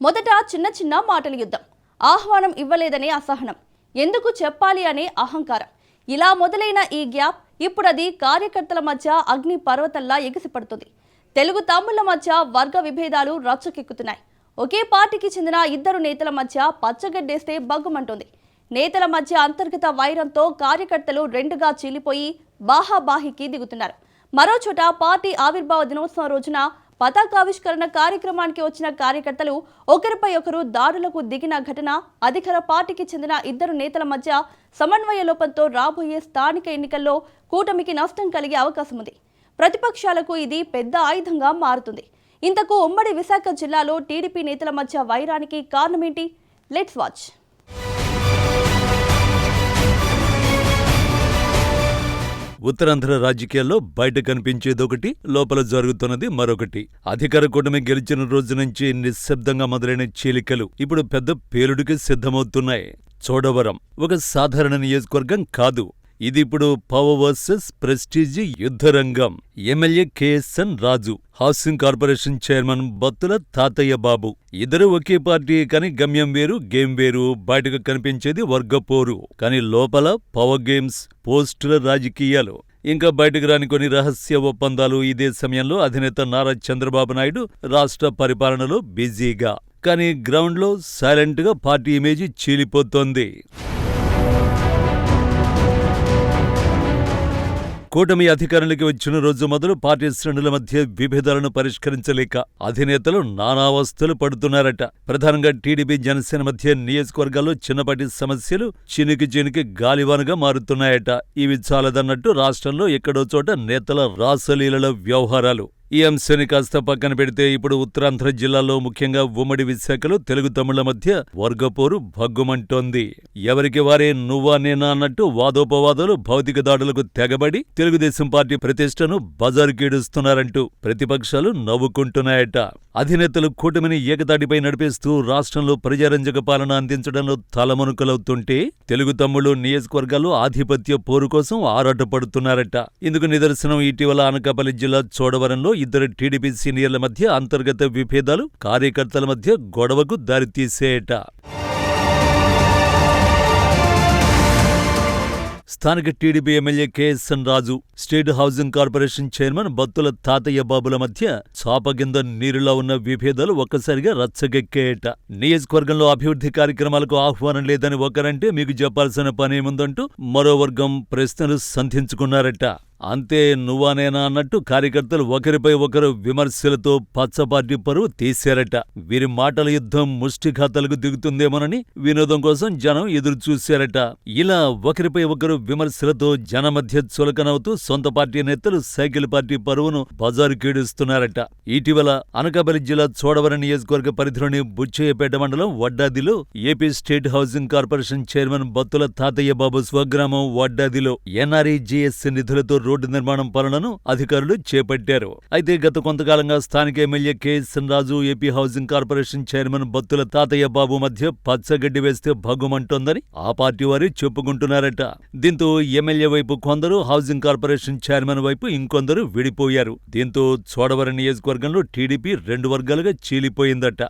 మొదట చిన్న చిన్న మాటల యుద్ధం, ఆహ్వానం ఇవ్వలేదనే అసహనం, ఎందుకు చెప్పాలి అనే అహంకారం. ఇలా మొదలైన ఈ గ్యాప్ ఇప్పుడు అది కార్యకర్తల మధ్య అగ్ని పర్వతల్లా ఎగిసిపడుతుంది. తెలుగు తమ్ముళ్ల మధ్య వర్గ విభేదాలు రచ్చకెక్కుతున్నాయి. ఒకే పార్టీకి చెందిన ఇద్దరు నేతల మధ్య పచ్చగడ్డేస్తే బగ్గుమంటుంది. నేతల మధ్య అంతర్గత వైరంతో కార్యకర్తలు రెండుగా చీలిపోయి బాహాబాహికి దిగుతున్నారు. మరోచోట పార్టీ ఆవిర్భావ దినోత్సవం రోజున పతాకావిష్కరణ కార్యక్రమానికి వచ్చిన కార్యకర్తలు ఒకరిపై ఒకరు దాడులకు దిగిన ఘటన అధికార పార్టీకి చెందిన ఇద్దరు నేతల మధ్య సమన్వయ లోపంతో రాబోయే స్థానిక ఎన్నికల్లో కూటమికి నష్టం కలిగే అవకాశం ఉంది. ప్రతిపక్షాలకు ఇది పెద్ద ఆయుధంగా మారుతుంది. ఇంతకు ఉమ్మడి విశాఖ జిల్లాలో టీడీపీ నేతల మధ్య వైరానికి కారణమేంటి? Let's watch. ఉత్తరాంధ్ర రాజకీయాల్లో బయట కనిపించేదొకటి, లోపల జరుగుతున్నది మరొకటి. అధికార కూటమి గెలిచిన రోజు నుంచి నిశ్శబ్దంగా మొదలైన చీలికలు ఇప్పుడు పెద్ద పేలుడికి సిద్ధమవుతున్నాయి. చోడవరం ఒక సాధారణ నియోజకవర్గం కాదు. ఇది ఇప్పుడు పవర్ వర్సెస్ ప్రెస్టీజీ యుద్ధరంగం. ఎమ్మెల్యే కేఎస్ఎన్ రాజు, housing corporation chairman Battula Tatayya బాబు ఇద్దరు ఒకే పార్టీ, కానీ గమ్యం వేరు, గేమ్ వేరు. బయటకు కనిపించేది వర్గపోరు, కానీ లోపల పవర్ గేమ్స్, పోస్టుల రాజకీయాలు, ఇంకా బయటకు రాని కొన్ని రహస్య ఒప్పందాలు. ఇదే సమయంలో అధినేత నారా చంద్రబాబు నాయుడు రాష్ట్ర పరిపాలనలో బిజీగా, కానీ గ్రౌండ్లో సైలెంట్గా పార్టీ ఇమేజ్ చీలిపోతోంది. కూటమి అధికారంలోకి వచ్చిన రోజు మొదలు పార్టీ శ్రేణుల మధ్య విభేదాలను పరిష్కరించలేక అధినేతలు నానావస్థలు పడుతున్నారట. ప్రధానంగా టీడీపీ జనసేన మధ్య నియోజకవర్గాల్లో చిన్నపాటి సమస్యలు చినికి గాలివానగా మారుతున్నాయట. ఇవి చాలదన్నట్టు రాష్ట్రంలో ఎక్కడో చోట నేతల రాసలీలల వ్యవహారాలు. ఈ అంశాన్ని కాస్త పక్కన పెడితే ఇప్పుడు ఉత్తరాంధ్ర జిల్లాలో, ముఖ్యంగా ఉమ్మడి విశాఖలో తెలుగు తమ్ముళ్ల మధ్య వర్గపోరు భగ్గుమంటోంది. ఎవరికి వారే నువ్వా నేనా అన్నట్టు వాదోపవాదాలు, భౌతిక దాడులకు తెగబడి తెలుగుదేశం పార్టీ ప్రతిష్టను బజారుకీడుస్తున్నారంటూ ప్రతిపక్షాలు నవ్వుకుంటున్నాయట. అధినేతలు కూటమిని ఏకతాటిపై నడిపేస్తూ రాష్ట్రంలో ప్రజారంజక పాలన అందించడంలో తలమునకలవుతుంటే, తెలుగు తమ్ముళ్లు నియోజకవర్గాల్లో ఆధిపత్య పోరు కోసం ఆరాటపడుతున్నారట. ఇందుకు నిదర్శనం ఇటీవల అనకాపల్లి జిల్లా చోడవరంలో ఇద్దరు టీడీపీ సీనియర్ల మధ్య అంతర్గత విభేదాలు కార్యకర్తల మధ్య గొడవకు దారితీసేయట. స్థానిక TDP MLA KSN Raju, state housing corporation chairman Battula Tatayya బాబుల మధ్య చాప కింద నీరులా ఉన్న విభేదాలు ఒక్కసారిగా రచ్చగెక్కేయట. నియోజకవర్గంలో అభివృద్ధి కార్యక్రమాలకు ఆహ్వానం లేదని ఒకరంటే మీకు చెప్పాల్సిన పనేముందంటూ మరో వర్గం ప్రశ్నలు సంధించుకున్నారట. అంతే నువ్వానేనా అన్నట్టు కార్యకర్తలు ఒకరిపై ఒకరు విమర్శలతో పచ్చపార్టీ పరువు తీశారట. వీరి మాటల యుద్ధం ముష్టిఘాతాలకు దిగుతుందేమోనని వినోదం కోసం జనం ఎదురు చూశారట. ఇలా ఒకరిపై ఒకరు విమర్శలతో జన మధ్య చులకనవుతూ సొంత పార్టీ నేతలు సైకిల్ పార్టీ పరువును బజారుకీడుస్తున్నారట. ఇటీవల అనకాపల్లి జిల్లా చోడవరం నియోజకవర్గ పరిధిలోని బుచ్చయ్యపేట మండలం వడ్డాదిలో AP state housing corporation chairman Battula Tatayya Babu స్వగ్రామం వడ్డాదిలో ఎన్ఆర్ఈజీఎస్ నిధులతో రోడ్డు నిర్మాణం పనులను అధికారులు చేపట్టారు. అయితే గత కొంతకాలంగా స్థానిక MLA KSN Raju, AP housing corporation chairman Battula Tatayya Babu మధ్య పచ్చగడ్డి వేస్తే భగ్గుమంటోందని ఆ పార్టీ వారు చెప్పుకుంటున్నారట. దీంతో ఎమ్మెల్యే వైపు కొందరు, హౌసింగ్ కార్పొరేషన్ చైర్మన్ వైపు ఇంకొందరు విడిపోయారు. దీంతో చోడవరం నియోజకవర్గంలో టీడీపీ రెండు వర్గాలుగా చీలిపోయిందట.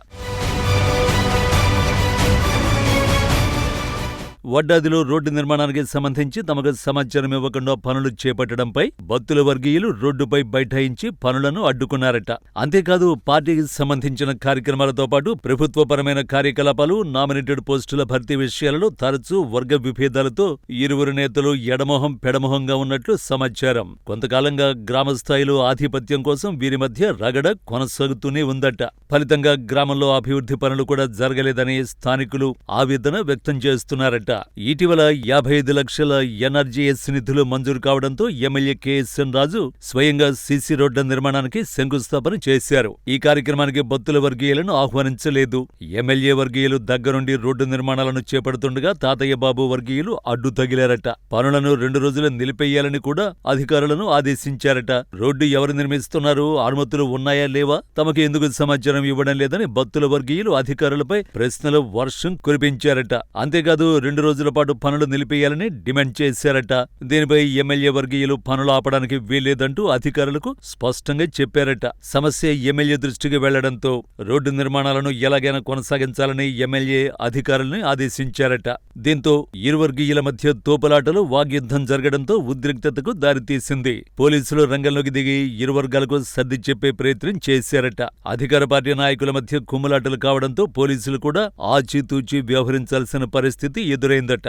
వడ్డాదిలో రోడ్డు నిర్మాణానికి సంబంధించి తమకు సమాచారం ఇవ్వకుండా పనులు చేపట్టడంపై బత్తుల వర్గీయులు రోడ్డుపై బైఠాయించి పనులను అడ్డుకున్నారట. అంతేకాదు పార్టీకి సంబంధించిన కార్యక్రమాలతో పాటు ప్రభుత్వపరమైన కార్యకలాపాలు, నామినేటెడ్ పోస్టుల భర్తీ విషయాలలో తరచూ వర్గ విభేదాలతో ఇరువురు నేతలు ఎడమొహం పెడమొహంగా ఉన్నట్లు సమాచారం. కొంతకాలంగా గ్రామస్థాయిలో ఆధిపత్యం కోసం వీరి మధ్య రగడ కొనసాగుతూనే ఉందట. ఫలితంగా గ్రామంలో అభివృద్ధి పనులు కూడా జరగలేదని స్థానికులు ఆవేదన వ్యక్తం చేస్తున్నారట. ఇటీవల 55 లక్షల ఎన్ఆర్జీఎస్ నిధులు మంజూరు కావడంతో ఎమ్మెల్యే కేఎస్ఎన్ రాజు స్వయంగా సీసీ రోడ్ల నిర్మాణానికి శంకుస్థాపన చేశారు. ఈ కార్యక్రమానికి బత్తుల వర్గీయులను ఆహ్వానించలేదు. ఎమ్మెల్యే వర్గీయులు దగ్గరుండి రోడ్డు నిర్మాణాలను చేపడుతుండగా తాతయ్య బాబు వర్గీయులు అడ్డు తగిలారట. పనులను 2 రోజులు నిలిపేయాలని కూడా అధికారులను ఆదేశించారట. రోడ్డు ఎవరు నిర్మిస్తున్నారు, అనుమతులు ఉన్నాయా లేవా, తమకు ఎందుకు సమాచారం ఇవ్వడం లేదని బత్తుల వర్గీయులు అధికారులపై ప్రశ్నల వర్షం కురిపించారట. అంతేకాదు 2 2 రోజుల పాటు పనులు నిలిపేయాలని డిమాండ్ చేశారట. దీనిపై ఎమ్మెల్యే వర్గీయులు పనులు ఆపడానికి వీల్లేదంటూ అధికారులకు స్పష్టంగా చెప్పారట. సమస్య ఎమ్మెల్యే దృష్టికి వెళ్లడంతో రోడ్డు నిర్మాణాలను ఎలాగైనా కొనసాగించాలని ఎమ్మెల్యే అధికారుల్ని ఆదేశించారట. దీంతో ఇరు వర్గీయుల మధ్య తోపులాటలు వాగ్యుద్ధం జరగడంతో ఉద్రిక్తతకు దారితీసింది. పోలీసులు రంగంలోకి దిగి ఇరు వర్గాలకు సర్ది చెప్పే ప్రయత్నం చేశారట. అధికార పార్టీ నాయకుల మధ్య కుమ్ములాటలు కావడంతో పోలీసులు కూడా ఆచితూచి వ్యవహరించాల్సిన పరిస్థితి ఎదురైందట.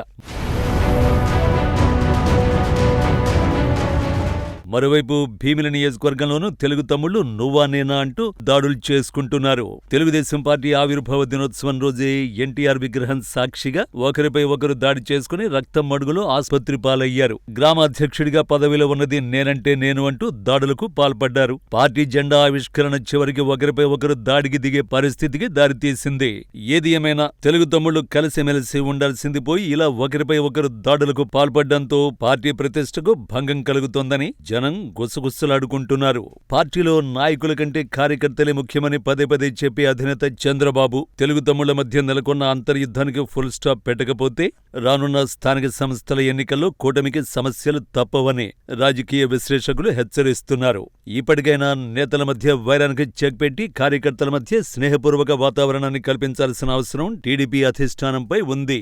మరోవైపు భీమిల నియోజకవర్గంలోనూ తెలుగు తమ్ముళ్లు నువ్వా నేనా అంటూ దాడులు చేసుకుంటున్నారు. తెలుగుదేశం పార్టీ ఆవిర్భావ దినోత్సవం రోజే ఎన్టీఆర్ విగ్రహం సాక్షిగా ఒకరిపై ఒకరు దాడి చేసుకుని రక్తం మడుగులో ఆసుపత్రి పాలయ్యారు. గ్రామాధ్యక్షుడిగా పదవిలో ఉన్నది నేనంటే నేను అంటూ దాడులకు పాల్పడ్డారు. పార్టీ జెండా ఆవిష్కరణ చివరికి ఒకరిపై ఒకరు దాడికి దిగే పరిస్థితికి దారితీసింది. ఏది ఏమైనా తెలుగు తమ్ముళ్లు కలిసిమెలిసి ఉండాల్సింది పోయి ఇలా ఒకరిపై ఒకరు దాడులకు పాల్పడ్డంతో పార్టీ ప్రతిష్టకు భంగం కలుగుతోందని జనం గుసగుసలాడుకుంటున్నారు. పార్టీలో నాయకుల కంటే కార్యకర్తలే ముఖ్యమని పదే పదే చెప్పే అధినేత చంద్రబాబు తెలుగు తమ్ముళ్ల మధ్య నెలకొన్న అంతర్యుద్ధానికి ఫుల్ స్టాప్ పెట్టకపోతే రానున్న స్థానిక సంస్థల ఎన్నికల్లో కూటమికి సమస్యలు తప్పవని రాజకీయ విశ్లేషకులు హెచ్చరిస్తున్నారు. ఇప్పటికైనా నేతల మధ్య వైరానికి చెక్ పెట్టి కార్యకర్తల మధ్య స్నేహపూర్వక వాతావరణాన్ని కల్పించాల్సిన అవసరం టీడీపీ అధిష్టానంపై ఉంది.